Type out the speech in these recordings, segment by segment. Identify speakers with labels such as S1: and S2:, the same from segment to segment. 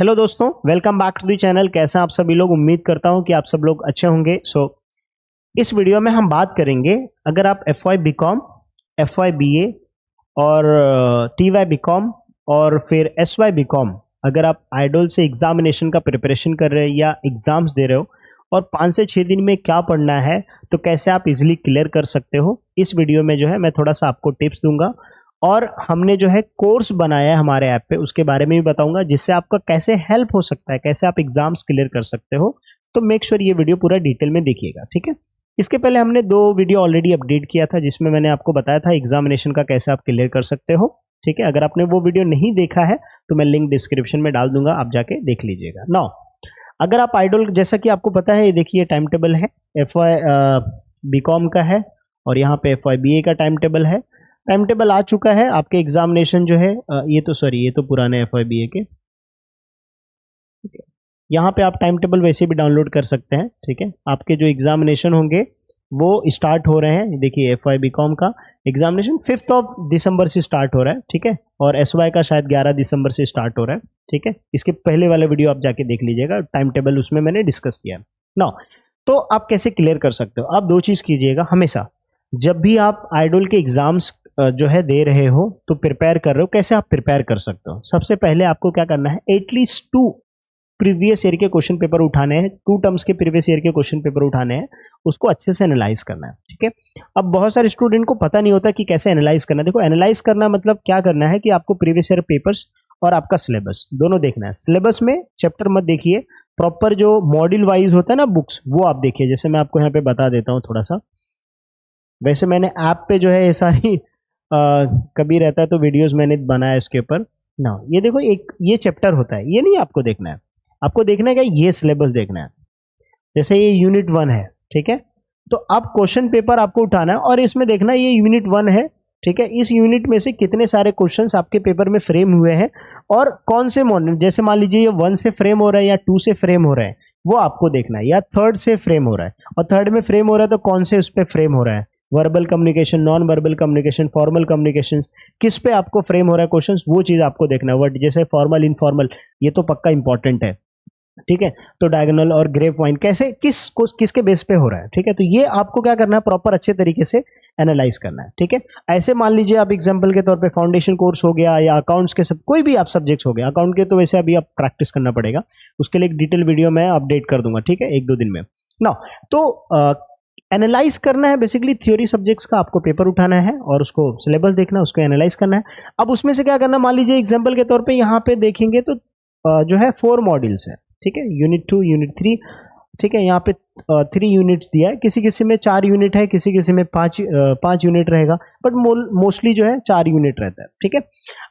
S1: Hello दोस्तों, welcome back to the channel. कैसे हैं आप सभी लोग? उम्मीद करता हूं कि आप सब लोग अच्छे होंगे। इस वीडियो में हम बात करेंगे, अगर आप F Y B Com, F Y B A और टी वाई बी कॉम और फिर एस वाई बी कॉम, अगर आप आइडल से एग्जामिनेशन का प्रिपरेशन कर रहे हैं या एग्जाम्स दे रहे हो और 5 से 6 दिन में क्या पढ़ना है तो कैसे आप इजीली क्लियर कर सकते हो, इस वीडियो में जो है मैं थोड़ा सा आपको टिप्स दूंगा। और हमने जो है कोर्स बनाया है हमारे ऐप पे, उसके बारे में भी बताऊंगा, जिससे आपका कैसे हेल्प हो सकता है, कैसे आप एग्जाम्स क्लियर कर सकते हो। तो मेक श्योर ये वीडियो पूरा डिटेल में देखिएगा, ठीक है। इसके पहले हमने 2 वीडियो ऑलरेडी अपडेट किया था, जिसमें मैंने आपको बताया था एग्जामिनेशन का कैसे आप क्लियर कर सकते हो, ठीक है। अगर आपने वो वीडियो नहीं देखा है तो मैं लिंक डिस्क्रिप्शन में डाल दूंगा, आप जाके देख लीजिएगा। नाउ अगर आप आइडल, जैसा कि आपको पता है, ये देखिए टाइम टेबल है, एफ वाई बी कॉम का है और यहाँ पे एफ वाई बी ए का टाइम टेबल है। टाइम टेबल आ चुका है आपके एग्जामिनेशन जो है, ये तो पुराने एफ वाई बी ए के, ठीक है। यहाँ पे आप टाइम टेबल वैसे भी डाउनलोड कर सकते हैं, ठीक है। आपके जो एग्जामिनेशन होंगे वो स्टार्ट हो रहे हैं। देखिए एफ वाई बी कॉम का एग्जामिनेशन 5 दिसंबर से स्टार्ट हो रहा है, ठीक है। और एस वाई का शायद 11 दिसंबर से स्टार्ट हो रहा है, ठीक है। इसके पहले वाला वीडियो आप जाके देख लीजिएगा, टाइम टेबल उसमें मैंने डिस्कस किया है। नाउ तो आप कैसे क्लियर कर सकते हो? आप 2 चीज़ कीजिएगा हमेशा, जब भी आप आइडल के एग्जाम्स जो है दे रहे हो तो प्रिपेयर कर रहे हो, कैसे आप प्रिपेयर कर सकते हो? सबसे पहले आपको क्या करना है, एटलीस्ट 2 प्रीवियस ईयर के क्वेश्चन पेपर उठाने हैं, 2 टर्म्स के प्रीवियस ईयर के क्वेश्चन पेपर उठाने हैं, उसको अच्छे से एनालाइज करना है, ठीक है। अब बहुत सारे स्टूडेंट को पता नहीं होता कि कैसे एनालाइज करना है। देखो, एनालाइज करना मतलब क्या करना है कि आपको प्रीवियस ईयर पेपर्स और आपका सिलेबस दोनों देखना है। सिलेबस में चैप्टर मत देखिए, प्रॉपर जो मॉड्यूल वाइज होता है ना बुक्स, वो आप देखिए। जैसे मैं आपको यहाँ पे बता देता हूँ थोड़ा सा, वैसे मैंने ऐप पे जो है ये सारी कभी रहता है तो वीडियोस मैंने बनाया इसके ऊपर ना। ये देखो, एक ये चैप्टर होता है, ये नहीं आपको देखना है, आपको देखना है क्या, ये सिलेबस देखना है। जैसे ये यूनिट 1 है, ठीक है। तो अब क्वेश्चन पेपर आपको उठाना है और इसमें देखना है ये यूनिट 1 है, ठीक है। इस यूनिट में से कितने सारे क्वेश्चंस आपके पेपर में फ्रेम हुए हैं और कौन से मॉडल, जैसे मान लीजिए ये 1 से फ्रेम हो रहा है या 2 से फ्रेम हो रहा है, वो आपको देखना है, या 3rd से फ्रेम हो रहा है। और 3rd में फ्रेम हो रहा है तो कौन से उस पर फ्रेम हो रहा है, verbal communication, non verbal communication, formal communication, किस पे आपको फ्रेम हो रहा है क्वेश्चन, वो चीज़ आपको देखना है। वर्ड जैसे फॉर्मल, इनफॉर्मल, ये तो पक्का इंपॉर्टेंट है, ठीक है। तो डायगोनल और ग्रेप वाइन कैसे किसके बेस पे हो रहा है, ठीक है। तो ये आपको क्या करना है, प्रॉपर अच्छे तरीके से एनालाइज करना है, ठीक है। ऐसे मान लीजिए आप एग्जांपल के तौर पे फाउंडेशन कोर्स हो गया या अकाउंट्स के सब कोई भी आप सब्जेक्ट्स हो गया, अकाउंट के तो वैसे अभी आप प्रैक्टिस करना पड़ेगा, उसके लिए एक डिटेल वीडियो मैं अपडेट कर दूंगा, ठीक है, 1-2 दिन में ना। तो एनालाइज करना है बेसिकली, थ्योरी सब्जेक्ट्स का आपको पेपर उठाना है और उसको सिलेबस देखना है, उसको एनालाइज करना है। अब उसमें से क्या करना, मान लीजिए एग्जाम्पल के तौर पे यहाँ पे देखेंगे तो जो है 4 मॉड्यूल्स है, ठीक है। यूनिट 2, यूनिट 3, ठीक है। यहाँ पे 3 यूनिट्स दिया है, किसी किसी में 4 यूनिट है, किसी किसी में 5 यूनिट रहेगा, बट मोस्टली जो है 4 यूनिट रहता है, ठीक है।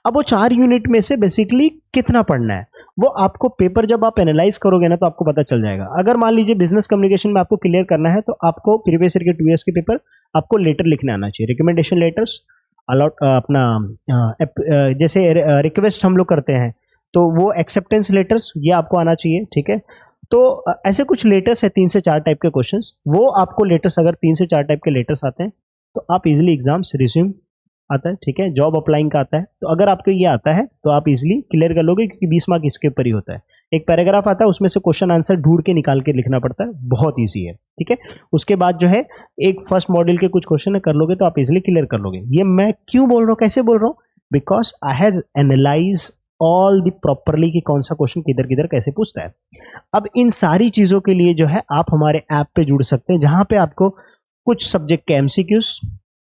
S1: अब वो 4 यूनिट में से बेसिकली कितना पढ़ना है, वो आपको पेपर जब आप एनालाइज करोगे ना तो आपको पता चल जाएगा। अगर मान लीजिए बिजनेस कम्युनिकेशन में आपको क्लियर करना है तो आपको प्रीवियस ईयर के 2 ईयर्स के पेपर आपको लेटर लिखने आना चाहिए, रिकमेंडेशन लेटर्स, अलॉट अपना जैसे रिक्वेस्ट हम लोग करते हैं तो वो एक्सेप्टेंस लेटर्स, ये आपको आना चाहिए, ठीक है। तो ऐसे कुछ लेटर्स है, 3 से 4 टाइप के क्वेश्चंस, वो आपको लेटर्स, अगर 3 से 4 टाइप के लेटर्स आते हैं तो आप इजीली एग्जाम्स, रिज्यूम आता है, ठीक है, जॉब अप्लाइंग का आता है, तो अगर आपको ये आता है तो आप इजीली क्लियर कर लोगे, क्योंकि 20 मार्क इसके ऊपर ही होता है। एक पैराग्राफ आता है, उसमें से क्वेश्चन आंसर ढूंढ के निकाल के लिखना पड़ता है, बहुत ईजी है, ठीक है। उसके बाद जो है एक फर्स्ट मॉड्यूल के कुछ क्वेश्चन कर लोगे तो आप इजिली क्लियर कर लोगे। ये मैं क्यों बोल रहा हूँ, कैसे बोल रहा हूँ, because I have analyse all the properly कि कौन सा क्वेश्चन किधर किधर कैसे पूछता है। अब इन सारी चीज़ों के लिए जो है आप हमारे ऐप पे जुड़ सकते हैं, जहाँ पे आपको कुछ सब्जेक्ट के एमसीक्यूज,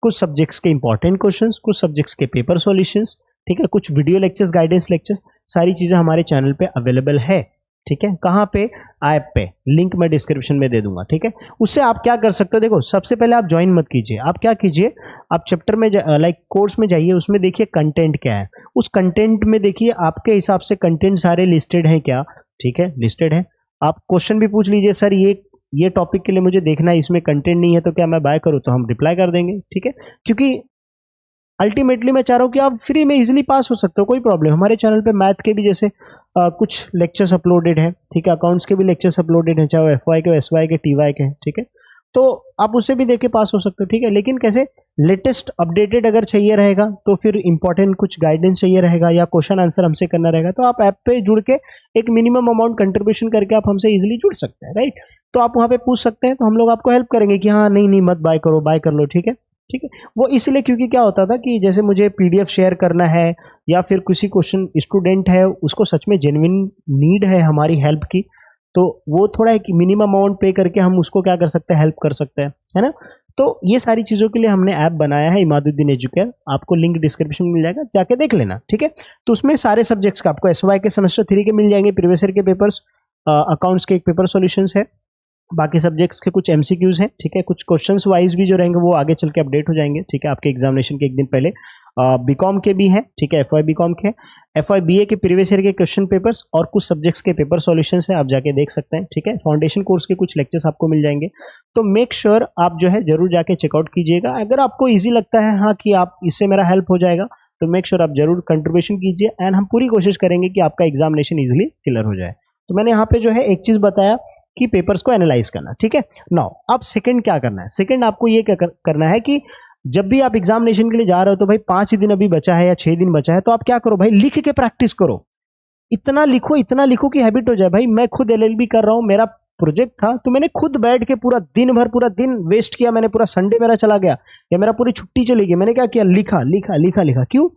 S1: कुछ सब्जेक्ट्स के इंपॉर्टेंट क्वेश्चंस, कुछ सब्जेक्ट्स के पेपर सॉल्यूशंस, ठीक है, कुछ वीडियो लेक्चर्स, गाइडेंस लेक्चर्स, सारी चीज़ें हमारे चैनल पे अवेलेबल है, ठीक है। कहाँ पे, ऐप पे, लिंक मैं डिस्क्रिप्शन में दे दूंगा, ठीक है। उससे आप क्या कर सकते हो, देखो सबसे पहले आप ज्वाइन मत कीजिए, आप क्या कीजिए, आप चैप्टर में लाइक कोर्स में जाइए, उसमें देखिए कंटेंट क्या है, उस कंटेंट में देखिए आपके हिसाब से कंटेंट सारे लिस्टेड हैं क्या, ठीक है, लिस्टेड है। आप क्वेश्चन भी पूछ लीजिए, सर ये टॉपिक के लिए मुझे देखना है, इसमें कंटेंट नहीं है तो क्या मैं बाय करूँ, तो हम रिप्लाई कर देंगे, ठीक है। क्योंकि अल्टीमेटली मैं चाह रहा हूँ कि आप फ्री में इजीली पास हो सकते हो, कोई प्रॉब्लम। हमारे चैनल पे मैथ के भी जैसे कुछ लेक्चर्स अपलोडेड हैं, ठीक है, अकाउंट्स के भी लेक्चर्स अपलोडेड हैं, चाहे वो एफ वाई के, एस वाई के, टी वाई के, ठीक है। तो आप उससे भी देख के पास हो सकते हो, ठीक है। लेकिन कैसे, लेटेस्ट अपडेटेड अगर चाहिए रहेगा तो फिर इंपॉर्टेंट कुछ गाइडेंस चाहिए रहेगा या क्वेश्चन आंसर हमसे करना रहेगा, तो आप ऐप पे जुड़ के एक मिनिमम अमाउंट कंट्रीब्यूशन करके आप हमसे इजीली जुड़ सकते हैं, राइट। तो आप वहाँ पे पूछ सकते हैं, तो हम लोग आपको हेल्प करेंगे कि हाँ नहीं नहीं मत बाय करो, बाय कर लो, ठीक है, ठीक है। वो इसलिए क्योंकि क्या होता था कि जैसे मुझे पीडीएफ शेयर करना है या फिर किसी क्वेश्चन स्टूडेंट है उसको सच में जेन्युइन नीड है हमारी हेल्प की, तो वो थोड़ा एक मिनिमम अमाउंट पे करके हम उसको क्या कर सकते हैं, हेल्प कर सकते हैं, है ना। तो ये सारी चीज़ों के लिए हमने ऐप बनाया है इमादुद्दीन एजुकेयर, आपको लिंक डिस्क्रिप्शन में मिल जाएगा, जाके देख लेना, ठीक है। तो उसमें सारे सब्जेक्ट्स का आपको एसवाई के सेमेस्टर 3 के मिल जाएंगे, प्रीवियस ईयर के पेपर्स, अकाउंट्स के एक पेपर सॉल्यूशंस है, बाकी सब्जेक्ट्स के कुछ एमसीक्यूज हैं, ठीक है। कुछ क्वेश्चंस वाइज भी जो रहेंगे वो आगे चल के अपडेट हो जाएंगे, ठीक है, आपके एग्जामिनेशन के एक दिन पहले। बीकॉम के भी हैं, ठीक है, एफवाई बीकॉम के, एफवाई बीए के प्रीवियस ईयर के क्वेश्चन पेपर्स और कुछ सब्जेक्ट्स के पेपर सॉल्यूशंस हैं, आप जाके देख सकते हैं, ठीक है। फाउंडेशन कोर्स के कुछ लेक्चर्स आपको मिल जाएंगे, तो मेक श्योर आप जो है जरूर जाके चेकआउट कीजिएगा। अगर आपको ईजी लगता है हाँ कि आप इससे मेरा हेल्प हो जाएगा, तो मेक श्योर आप जरूर कंट्रीब्यूशन कीजिए एंड हम पूरी कोशिश करेंगे कि आपका एग्जामिनेशन ईजिली क्लियर हो जाए। तो मैंने यहाँ पे जो है एक चीज बताया कि पेपर्स को एनालाइज करना, ठीक है। नाउ अब सेकंड क्या करना है, सेकंड आपको ये करना है कि जब भी आप एग्जामिनेशन के लिए जा रहे हो तो भाई 5 दिन अभी बचा है या 6 दिन बचा है, तो आप क्या करो भाई, लिख के प्रैक्टिस करो, इतना लिखो कि हैबिट हो जाए। भाई मैं खुद एलएलबी कर रहा हूँ, मेरा प्रोजेक्ट था तो मैंने खुद बैठ के पूरा दिन वेस्ट किया, मैंने पूरा संडे मेरा चला गया या मेरा पूरी छुट्टी चली गई, मैंने क्या किया, लिखा लिखा लिखा लिखा। क्यों?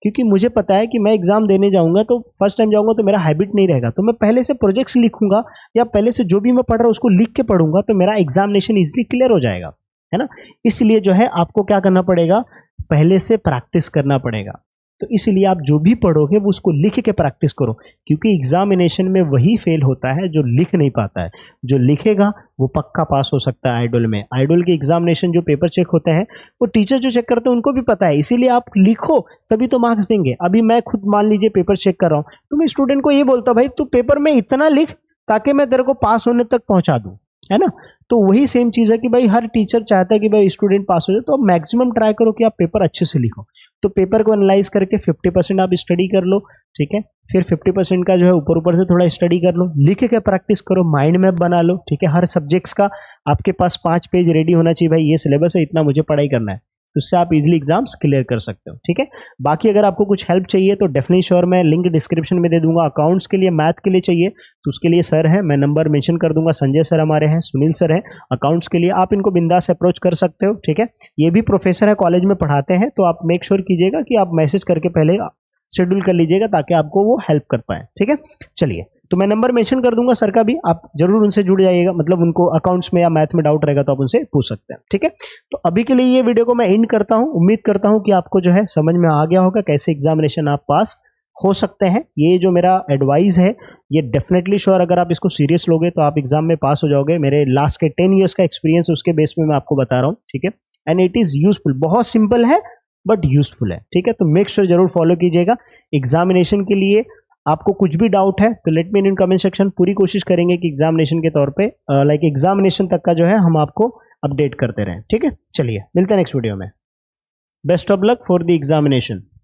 S1: क्योंकि मुझे पता है कि मैं एग्जाम देने जाऊंगा तो फर्स्ट टाइम जाऊंगा तो मेरा हैबिट नहीं रहेगा, तो मैं पहले से प्रोजेक्ट्स लिखूंगा या पहले से जो भी मैं पढ़ रहा हूँ उसको लिख के पढ़ूंगा, तो मेरा एग्जामिनेशन इजीली क्लियर हो जाएगा, है ना। इसलिए जो है आपको क्या करना पड़ेगा, पहले से प्रैक्टिस करना पड़ेगा। तो इसलिए आप जो भी पढ़ोगे वो उसको लिख के प्रैक्टिस करो, क्योंकि एग्जामिनेशन में वही फेल होता है जो लिख नहीं पाता है। जो लिखेगा वो पक्का पास हो सकता है। आइडल में, आइडल के एग्जामिनेशन जो पेपर चेक होते हैं वो टीचर जो चेक करते हैं उनको भी पता है, इसीलिए आप लिखो तभी तो मार्क्स देंगे। अभी मैं खुद मान लीजिए पेपर चेक कर रहा हूँ, तो मैं स्टूडेंट को ये बोलता हूँ भाई तू पेपर में इतना लिख ताकि मैं तेरे को पास होने तक पहुंचा दूं, है ना। तो वही सेम चीज़ है कि भाई हर टीचर चाहता है कि भाई स्टूडेंट पास हो जाए, तो मैक्सिमम ट्राई करो कि आप पेपर अच्छे से लिखो। तो पेपर को एनालाइज करके 50% आप स्टडी कर लो, ठीक है, फिर 50% का जो है ऊपर से थोड़ा स्टडी कर लो, लिख के प्रैक्टिस करो, माइंड मैप बना लो, ठीक है। हर सब्जेक्ट्स का आपके पास 5 पेज रेडी होना चाहिए, भाई ये सिलेबस है, इतना मुझे पढ़ाई करना है, तो उससे आप इजीली एग्जाम्स क्लियर कर सकते हो, ठीक है। बाकी अगर आपको कुछ हेल्प चाहिए तो डेफिनेटली श्योर मैं लिंक डिस्क्रिप्शन में दे दूंगा। अकाउंट्स के लिए, मैथ के लिए चाहिए तो उसके लिए सर है, मैं नंबर मेंशन कर दूंगा, संजय सर हमारे हैं, सुनील सर हैं। अकाउंट्स के लिए आप इनको बिंदास अप्रोच कर सकते हो, ठीक है। ये भी प्रोफेसर है, कॉलेज में पढ़ाते हैं, तो आप मेक श्योर कीजिएगा कि आप मैसेज करके पहले शेड्यूल कर लीजिएगा ताकि आपको वो हेल्प कर पाए, ठीक है। चलिए, तो मैं नंबर मेंशन कर दूंगा सर का भी, आप जरूर उनसे जुड़ जाइएगा, मतलब उनको अकाउंट्स में या मैथ में डाउट रहेगा तो आप उनसे पूछ सकते हैं, ठीक है। तो अभी के लिए ये वीडियो को मैं एंड करता हूं, उम्मीद करता हूं कि आपको जो है समझ में आ गया होगा कैसे एग्जामिनेशन आप पास हो सकते हैं। ये जो मेरा एडवाइस है ये डेफिनेटली श्योर अगर आप इसको सीरियस लोगे तो आप एग्जाम में पास हो जाओगे। मेरे लास्ट के 10 ईयर्स का एक्सपीरियंस उसके बेस में मैं आपको बता रहा हूँ, ठीक है। एंड इट इज यूजफुल, बहुत सिंपल है बट यूजफुल है, ठीक है। तो मेक श्योर जरूर फॉलो कीजिएगा। एग्जामिनेशन के लिए आपको कुछ भी डाउट है तो let me in comment section, पूरी कोशिश करेंगे कि एग्जामिनेशन के तौर पे लाइक एग्जामिनेशन तक का जो है हम आपको अपडेट करते रहें, ठीक है। चलिए मिलते हैं नेक्स्ट वीडियो में। Best of luck for the examination.